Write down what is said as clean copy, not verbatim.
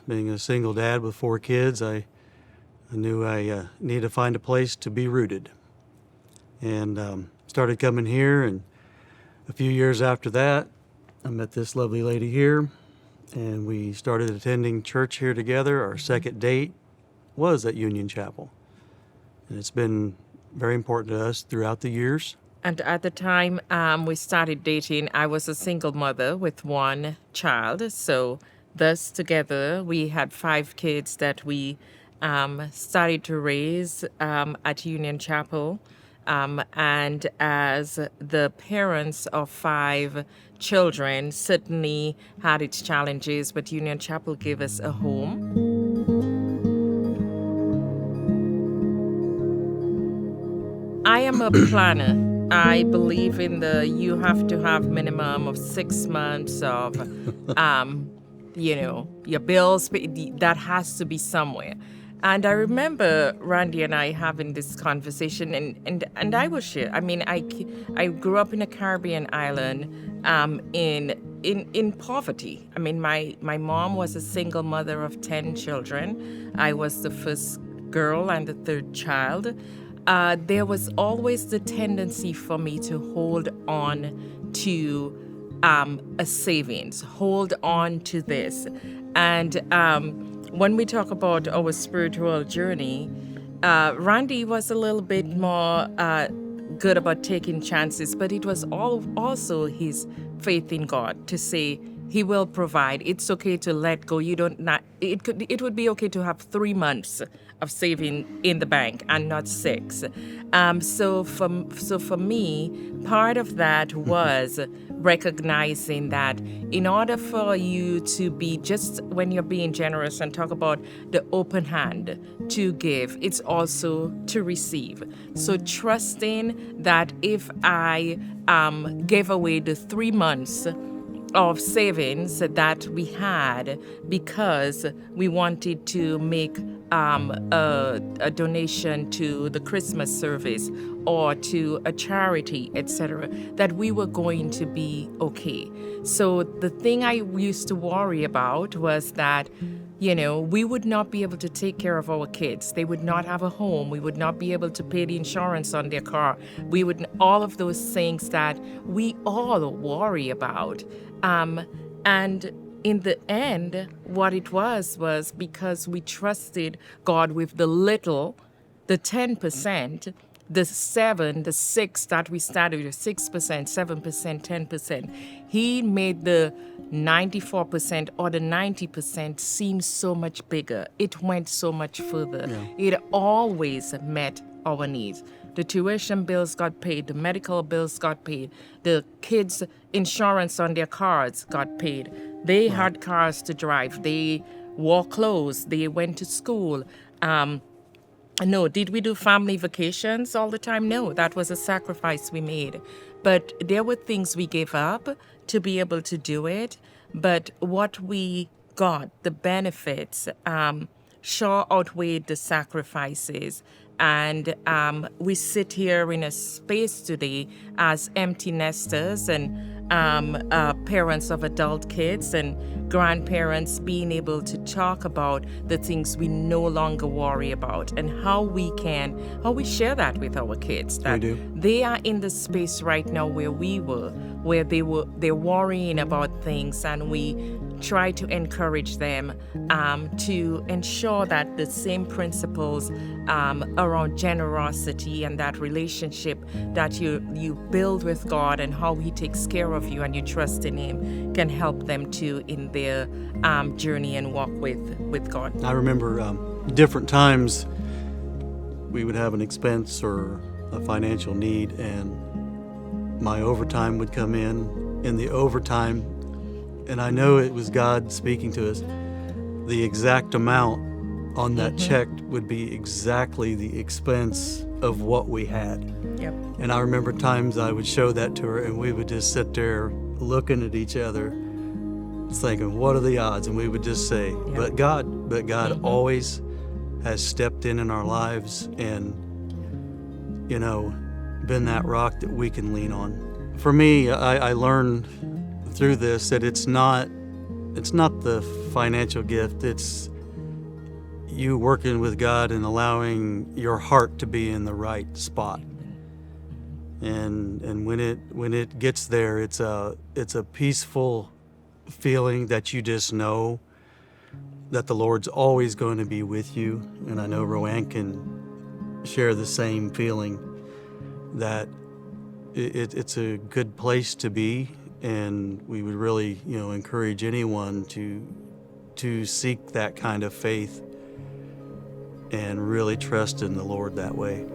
Being a single dad with 4 kids, I knew I needed to find a place to be rooted. And started coming here, and a few years after that, I met this lovely lady here, and we started attending church here together. Our second date was at Union Chapel. And it's been very important to us throughout the years. And at the time we started dating, I was a single mother with 1 child. So thus together we had 5 kids that we started to raise at Union Chapel. And as the parents of 5 children, certainly had its challenges, but Union Chapel gave us a home. I am a planner. I believe in you have to have minimum of 6 months of, your bills, that has to be somewhere. And I remember Randy and I having this conversation, and I will share. I mean, I grew up in a Caribbean island in poverty. I mean, my mom was a single mother of 10 children. I was the first girl and the 3rd child. There was always the tendency for me to hold on to a savings, hold on to this. And when we talk about our spiritual journey, Randy was a little bit more good about taking chances, but it was also his faith in God to say He will provide. It's okay to let go. It would be okay to have 3 months of saving in the bank and not 6. So for me, part of that was recognizing that in order for you to be, just when you're being generous and talk about the open hand to give, it's also to receive. So trusting that if I gave away the 3 months of savings that we had because we wanted to make a donation to the Christmas service or to a charity, etc., that we were going to be okay. So the thing I used to worry about was that, we would not be able to take care of our kids. They would not have a home. We would not be able to pay the insurance on their car. All of those things that we all worry about. And in the end, what it was because we trusted God with the little, the 10%, the 7, the 6 that we started with, 6%, 7%, 10%. He made the 94% or the 90% seem so much bigger. It went so much further. Yeah. It always met our needs. The tuition bills got paid, the medical bills got paid, the kids' insurance on their cars got paid. They had cars to drive. They wore clothes. They went to school. No, did we do family vacations all the time? No, that was a sacrifice we made. But there were things we gave up to be able to do it. But what we got, the benefits, sure outweighed the sacrifices. And we sit here in a space today as empty nesters and parents of adult kids and grandparents, being able to talk about the things we no longer worry about and how we share that with our kids. That we do. They are in the space right now where we were, where they're worrying about things, and we try to encourage them to ensure that the same principles around generosity and that relationship that you build with God and how He takes care of you and you trust in Him can help them too in their journey and walk with God. I remember different times we would have an expense or a financial need, and my overtime would come in the overtime, and I know it was God speaking to us. The exact amount on that check would be exactly the expense of what we had. Yep. And I remember times I would show that to her, and we would just sit there looking at each other, thinking, what are the odds? And we would just say, but God always has stepped in our lives and, been that rock that we can lean on. For me, I learned through this that it's not it's not the financial gift, it's you working with God and allowing your heart to be in the right spot. And when it gets there, it's a peaceful feeling that you just know that the Lord's always going to be with you. And I know Roanne can share the same feeling, that it's a good place to be, and we would really, encourage anyone to seek that kind of faith and really trust in the Lord that way.